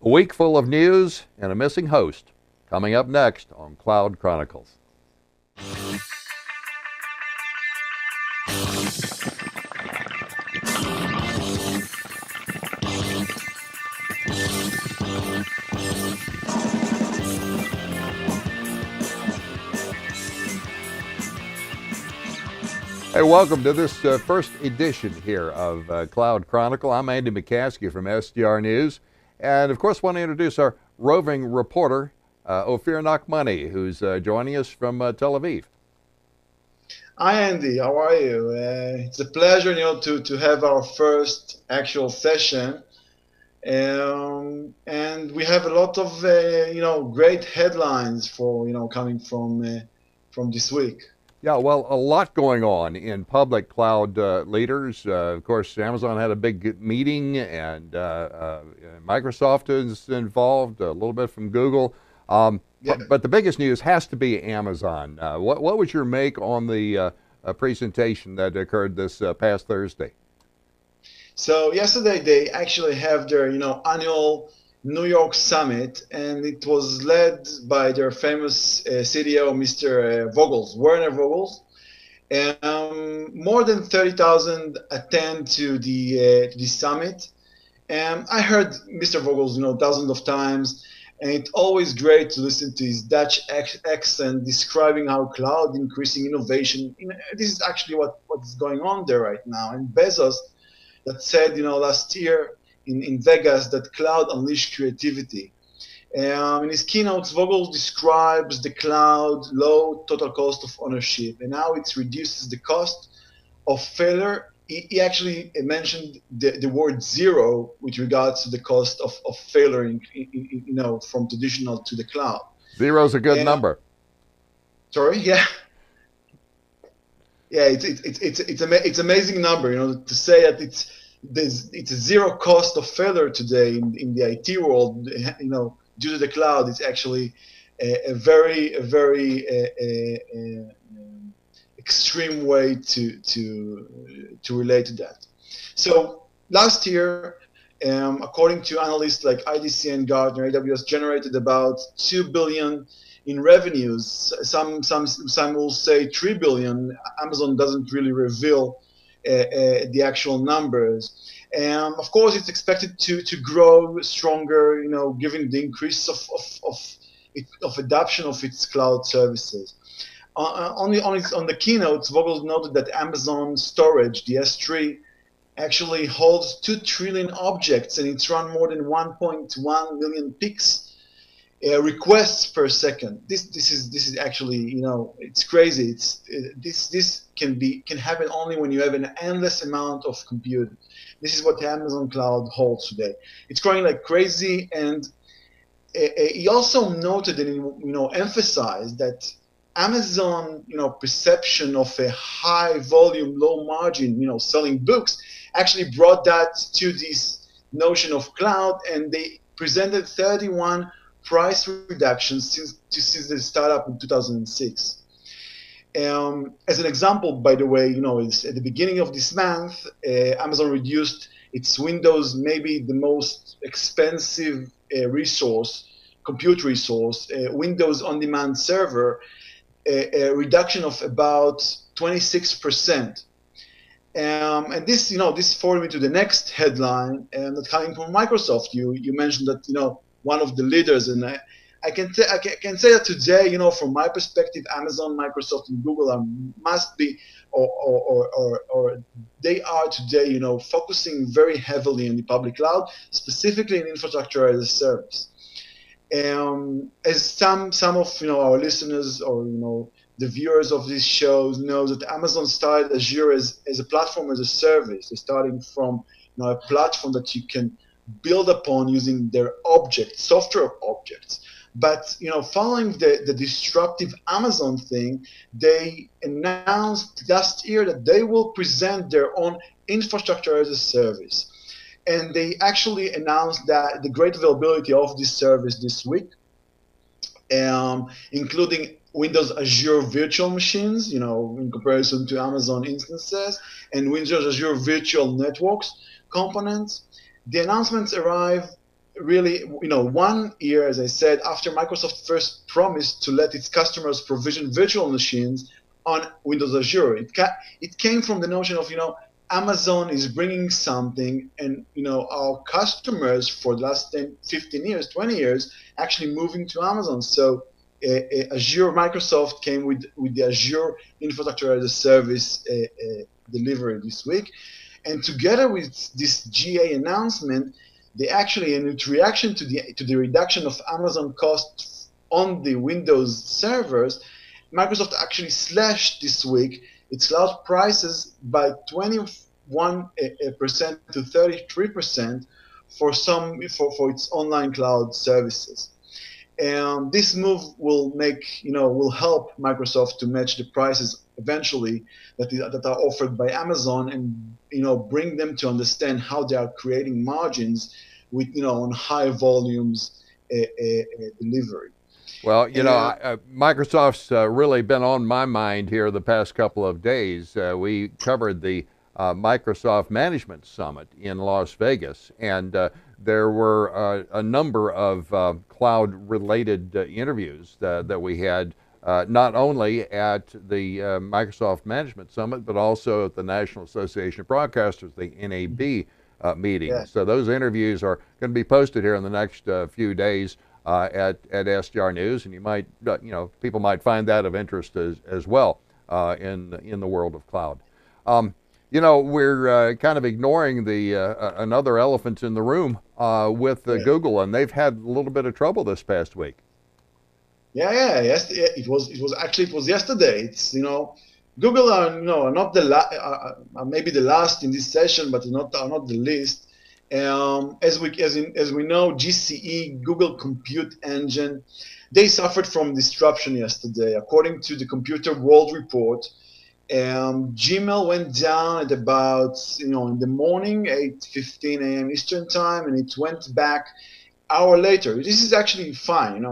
A week full of news and a missing host. Coming up next on Cloud Chronicles. Hey, welcome to this first edition here of Cloud Chronicle. I'm Andy McCaskey from SDR News. And of course, want to introduce our roving reporter, Ofir Nachmani, who's joining us from Tel Aviv. Hi, Andy. How are you? It's a pleasure, to have our first actual session. And we have a lot of, great headlines for, coming from this week. Yeah, well, a lot going on in public cloud leaders. Of course, Amazon had a big meeting, and Microsoft is involved, a little bit from Google. But the biggest news has to be Amazon. What was your make on the presentation that occurred this past Thursday? So yesterday they actually have their, annual New York Summit, and it was led by their famous CDO, Mr. Werner Vogels. More than 30,000 attend to the summit. I heard Mr. Vogels, dozens of times, and it's always great to listen to his Dutch accent describing how cloud increasing innovation. This is actually what is going on there right now. And Bezos that said, last year in Vegas that cloud unleashed creativity. In his keynotes, Vogel describes the cloud low total cost of ownership and how it reduces the cost of failure. He actually mentioned the word zero with regards to the cost of failure, from traditional to the cloud. Zero is a good number. Sorry, yeah. Yeah, it's amazing number, to say that it's a zero cost of failure today in the IT world, due to the cloud. It's actually a very extreme way to relate to that. So last year, according to analysts like IDC and Gartner, AWS generated about 2 billion in revenues. Some will say 3 billion. Amazon doesn't really reveal the actual numbers. Of course, it's expected to grow stronger, given the increase of adoption of its cloud services. On the keynotes, Vogel noted that Amazon storage, the S3, actually holds 2 trillion objects, and it's run more than 1.1 million peaks. Requests per second. This is actually, it's crazy. This can happen only when you have an endless amount of compute. This is what the Amazon cloud holds today. It's growing like crazy, and he also noted and emphasized that Amazon perception of a high volume, low margin, selling books actually brought that to this notion of cloud, and they presented 31 price reductions since the startup in 2006. As an example, by the way, at the beginning of this month, Amazon reduced its Windows, maybe the most expensive compute resource, Windows on-demand server, a reduction of about 26%. And this forwarded me to the next headline, and that's coming from Microsoft. You mentioned that, one of the leaders, and I can say that today, from my perspective, Amazon, Microsoft, and Google must be, or they are today, focusing very heavily in the public cloud, specifically in infrastructure as a service. As some of our listeners or the viewers of these shows know, that Amazon started Azure as a platform as a service. They're starting from a platform that you can build upon using their software objects. But following the disruptive Amazon thing, they announced last year that they will present their own infrastructure as a service. And they actually announced that the great availability of this service this week, including Windows Azure virtual machines, in comparison to Amazon instances, and Windows Azure virtual networks components. The announcements arrive really, 1 year, as I said, after Microsoft first promised to let its customers provision virtual machines on Windows Azure. It came from the notion of, Amazon is bringing something, and our customers for the last 10, 15 years, 20 years, actually moving to Amazon. So Azure, Microsoft came with the Azure Infrastructure as a Service delivery this week. And together with this GA announcement, they actually, in reaction to the reduction of Amazon costs on the Windows servers, Microsoft actually slashed this week its cloud prices by 21% to 33% for its online cloud services. And this move will help Microsoft to match the prices eventually that are offered by Amazon, and bring them to understand how they are creating margins with on high volumes delivery. Well, Microsoft's really been on my mind here the past couple of days. We covered the Microsoft Management Summit in Las Vegas, and there were a number of cloud-related interviews that we had, not only at the Microsoft Management Summit, but also at the National Association of Broadcasters, the NAB meeting. Yeah. So those interviews are going to be posted here in the next few days at SDR News, and you might, people might find that of interest as well in the world of cloud. We're kind of ignoring the another elephant in the room with Google, and they've had a little bit of trouble this past week. Yes, it was yesterday. It's Google are not maybe the last in this session, but are not the least. As we know, GCE, Google Compute Engine, they suffered from disruption yesterday. According to the Computer World Report, Gmail went down at about in the morning, 8:15 a.m. Eastern time, and it went back hour later. This is actually fine.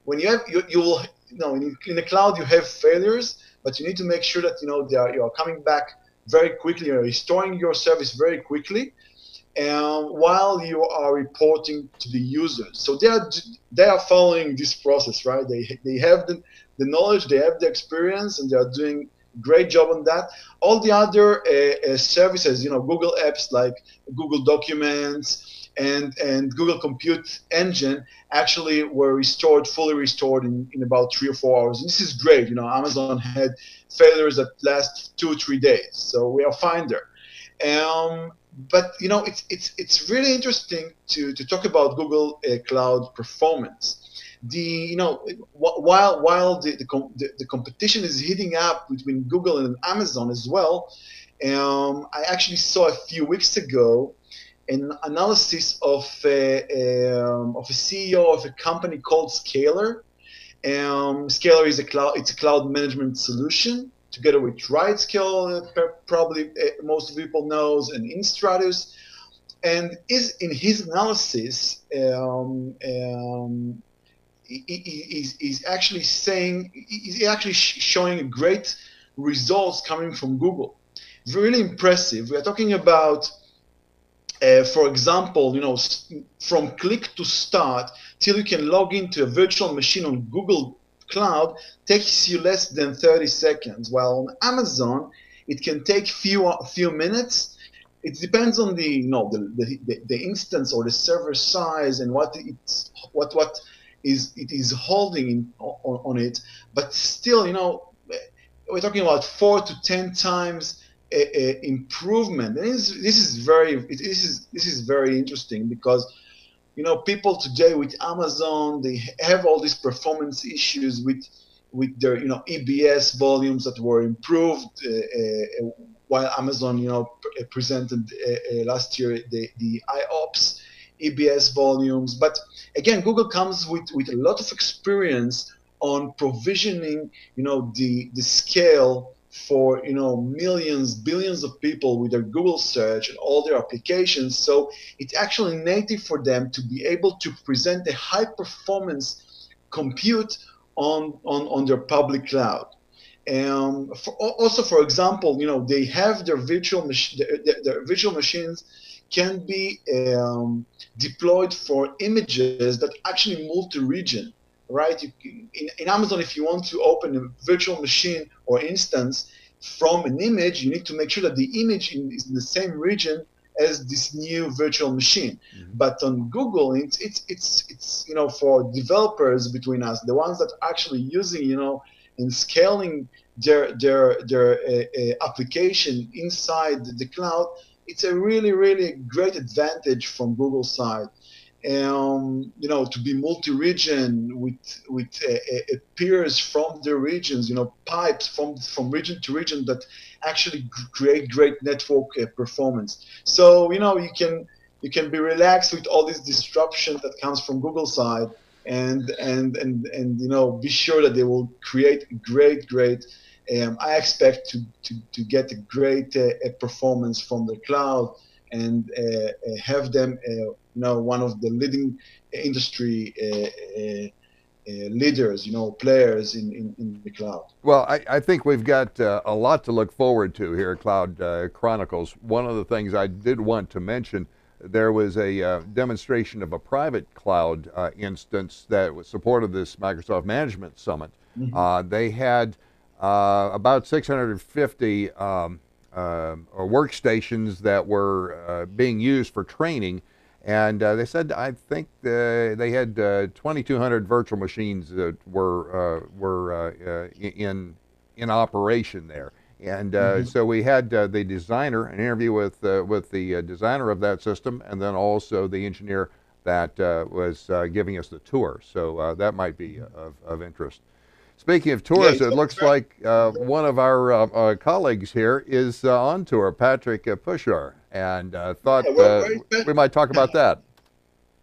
When you have you will in the cloud you have failures, but you need to make sure that you are coming back very quickly, or restoring your service very quickly, while you are reporting to the users. So they are following this process, right? They have the knowledge, they have the experience, and they are doing a great job on that. All the other services, Google apps like Google Documents and Google Compute Engine, actually were fully restored in about 3 or 4 hours. And this is great. Amazon had failures that last 2 or 3 days, so we are fine there. But it's really interesting to talk about Google Cloud performance. While the competition is heating up between Google and Amazon as well, I actually saw a few weeks ago an analysis of a CEO of a company called Scalar. Scalar is a cloud management solution, together with RightScale, probably most people knows, and InStratus. And in his analysis, he's actually showing great results coming from Google. Really impressive. We are talking about, for example, from click to start till you can log into a virtual machine on Google Cloud takes you less than 30 seconds, while on Amazon it can take few minutes. It depends on the instance or the server size and what it is holding on it. But still, we're talking about 4 to 10 times improvement. And this is very interesting, because people today with Amazon, they have all these performance issues with their EBS volumes that were improved, while Amazon presented last year the IOPS EBS volumes. But again, Google comes with a lot of experience on provisioning the scale for millions, billions of people with their Google search and all their applications. So it's actually native for them to be able to present a high performance compute on their public cloud. Also, for example, they have their virtual machines can be deployed for images that actually multi-region, right? In Amazon, if you want to open a virtual machine or instance from an image, you need to make sure that the image is in the same region as this new virtual machine. Mm-hmm. But on Google, it's for developers between us, the ones that are actually using and scaling their application inside the cloud. It's a really great advantage from Google side. To be multi-region with peers from the regions, pipes from region to region that actually create great network performance. So you can be relaxed with all this disruption that comes from Google side, and be sure that they will create great. I expect to get a great performance from the cloud and have them one of the leading industry leaders, players in the cloud. Well, I think we've got a lot to look forward to here at Cloud Chronicles. One of the things I did want to mention, there was a demonstration of a private cloud instance that supported this Microsoft Management Summit. Mm-hmm. They had about 650 workstations that were being used for training. And they said, I think they had 2,200 virtual machines that were in operation there. And Mm-hmm. so we had the designer, an interview with the designer of that system, and then also the engineer that was giving us the tour. So that might be of interest. Speaking of Yeah, tours, it looks like one of our colleagues here is on tour, Patrick Pushar, and thought yeah. Where is we Patrick? might talk about that.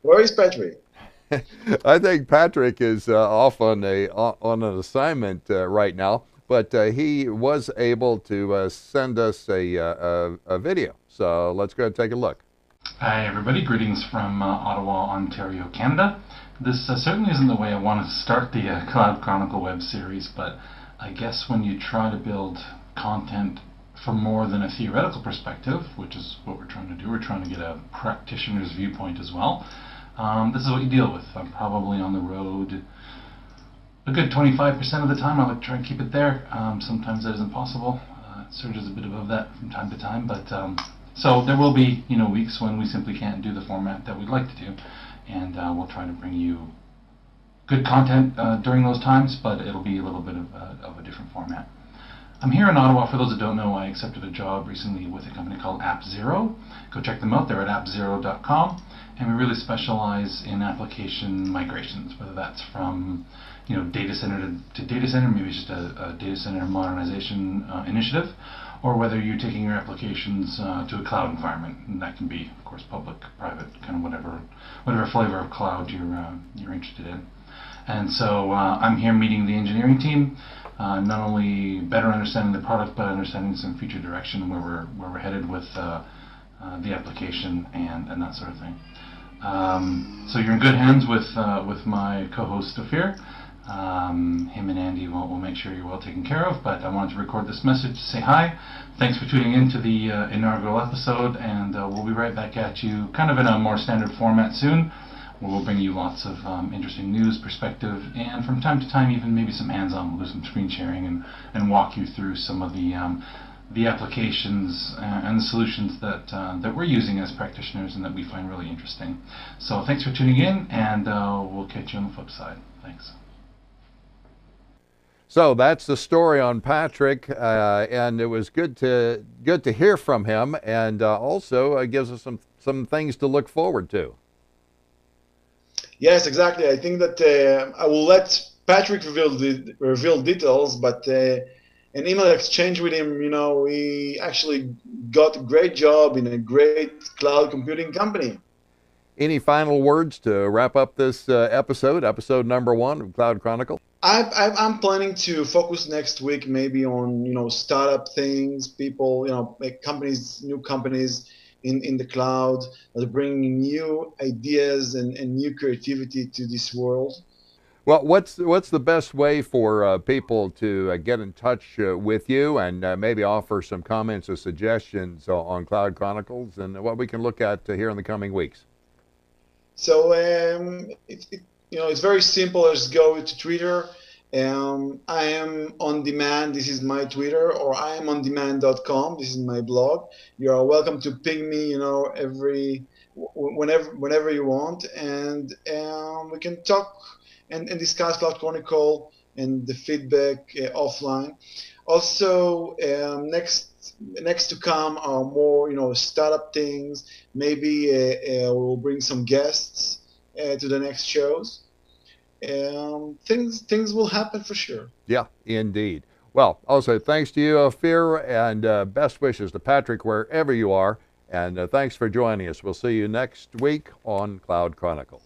Where is Patrick? I think Patrick is off on an assignment right now, but he was able to send us a video. So let's go ahead and take a look. Hi everybody, greetings from Ottawa, Ontario, Canada. This certainly isn't the way I want to start the Cloud Chronicle web series, but I guess when you try to build content from more than a theoretical perspective, which is what we're trying to do, we're trying to get a practitioner's viewpoint as well, this is what you deal with. I'm probably on the road a good 25% of the time. I like to try and keep it there. Sometimes that isn't possible. It surges a bit above that from time to time, but so there will be weeks when we simply can't do the format that we'd like to do, and we'll try to bring you good content during those times, but it'll be a little bit of a different format. I'm here in Ottawa. For those that don't know, I accepted a job recently with a company called AppZero. Go check them out. They're at appzero.com, and we really specialize in application migrations, whether that's from data center to data center, maybe just a data center modernization initiative, or whether you're taking your applications to a cloud environment, and that can be, of course, public, private, kind of whatever flavor of cloud you're interested in. And so I'm here meeting the engineering team, not only better understanding the product, but understanding some future direction where we're headed with the application and that sort of thing. So you're in good hands with my co-host Ofir. Him and Andy will make sure you're well taken care of, but I wanted to record this message to say hi. Thanks for tuning in to the inaugural episode, and we'll be right back at you kind of in a more standard format soon, where we'll bring you lots of interesting news, perspective, and from time to time even maybe some hands-on. We'll do some screen sharing and walk you through some of the applications and the solutions that we're using as practitioners and that we find really interesting. So thanks for tuning in, and we'll catch you on the flip side. Thanks. So that's the story on Patrick, and it was good to hear from him, and also gives us some things to look forward to. Yes, exactly. I think that I will let Patrick reveal details, but an email exchange with him, he actually got a great job in a great cloud computing company. Any final words to wrap up this episode number 1 of Cloud Chronicle? I'm planning to focus next week maybe on startup things, people, make new companies in the cloud that are bringing new ideas and new creativity to this world. Well, what's the best way for people to get in touch with you and maybe offer some comments or suggestions on Cloud Chronicles and what we can look at here in the coming weeks? So it's very simple. Just go to Twitter. I am on demand. This is my Twitter, or iamondemand.com. This is my blog. You are welcome to ping me, whenever you want, and we can talk and discuss Cloud Chronicle and the feedback offline. Also, next to come are more startup things. Maybe we'll bring some guests to the next shows. Things will happen for sure. Yeah, indeed. Well, also thanks to you, Ofir, and best wishes to Patrick wherever you are. And thanks for joining us. We'll see you next week on Cloud Chronicle.